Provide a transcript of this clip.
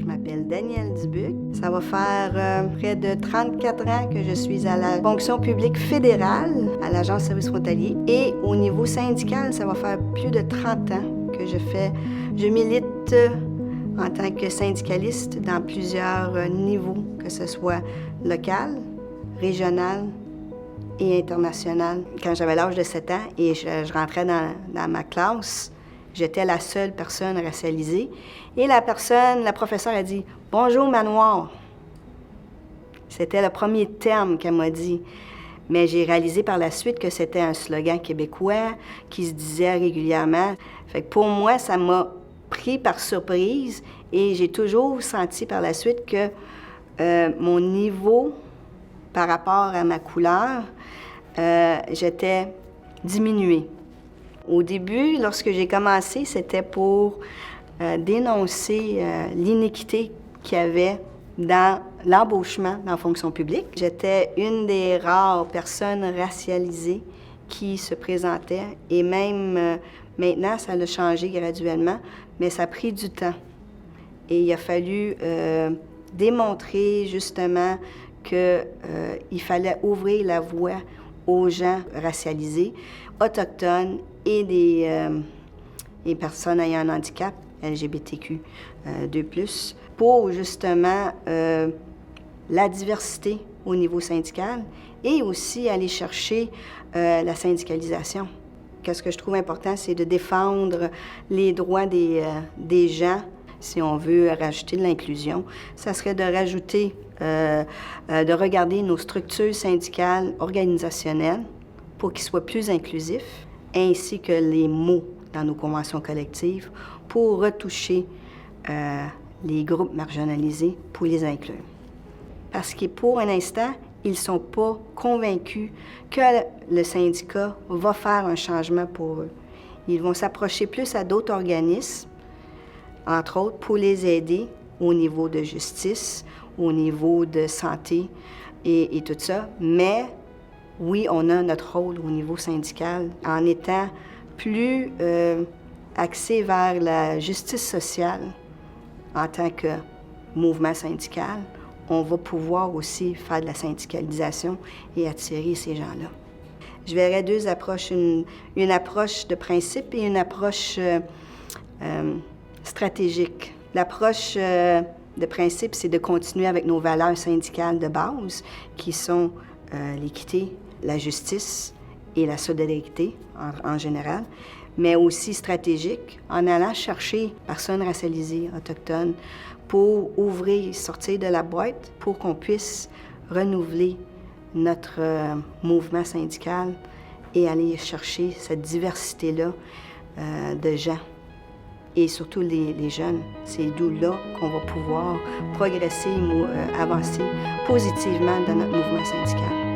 Je m'appelle Danielle Dubuc. Ça va faire près de 34 ans que je suis à la fonction publique fédérale, à l'Agence de services frontaliers. Et au niveau syndical, ça va faire plus de 30 ans que je milite en tant que syndicaliste dans plusieurs niveaux, que ce soit local, régional et international. Quand j'avais l'âge de 7 ans et je rentrais dans ma classe, j'étais la seule personne racialisée. Et la professeure a dit « Bonjour, manoir ». C'était le premier terme qu'elle m'a dit. Mais j'ai réalisé par la suite que c'était un slogan québécois qui se disait régulièrement. Fait que pour moi, ça m'a pris par surprise et j'ai toujours senti par la suite que mon niveau par rapport à ma couleur, j'étais diminuée. Au début, lorsque j'ai commencé, c'était pour dénoncer l'iniquité qu'il y avait dans l'embauchement dans la fonction publique. J'étais une des rares personnes racialisées qui se présentaient et même maintenant, ça a changé graduellement, mais ça a pris du temps. Et il a fallu démontrer justement qu'il fallait ouvrir la voie aux gens racialisés, autochtones et des personnes ayant un handicap, LGBTQ 2+, pour justement la diversité au niveau syndical et aussi aller chercher la syndicalisation. Qu'est-ce que je trouve important, c'est de défendre les droits des gens. Si on veut rajouter de l'inclusion, ça serait de rajouter, de regarder nos structures syndicales organisationnelles pour qu'ils soient plus inclusifs, ainsi que les mots dans nos conventions collectives pour retoucher les groupes marginalisés pour les inclure. Parce que pour un instant, ils ne sont pas convaincus que le syndicat va faire un changement pour eux. Ils vont s'approcher plus à d'autres organismes, entre autres, pour les aider au niveau de justice, au niveau de santé et tout ça. Mais oui, on a notre rôle au niveau syndical en étant plus axé vers la justice sociale en tant que mouvement syndical. On va pouvoir aussi faire de la syndicalisation et attirer ces gens-là. Je verrais deux approches, une approche de principe et une approche stratégique. L'approche de principe, c'est de continuer avec nos valeurs syndicales de base, qui sont l'équité, la justice et la solidarité en général, mais aussi stratégique, en allant chercher personnes racialisées, autochtones, pour ouvrir, sortir de la boîte, pour qu'on puisse renouveler notre mouvement syndical et aller chercher cette diversité-là de gens. Et surtout les jeunes, c'est d'où là qu'on va pouvoir progresser, avancer positivement dans notre mouvement syndical.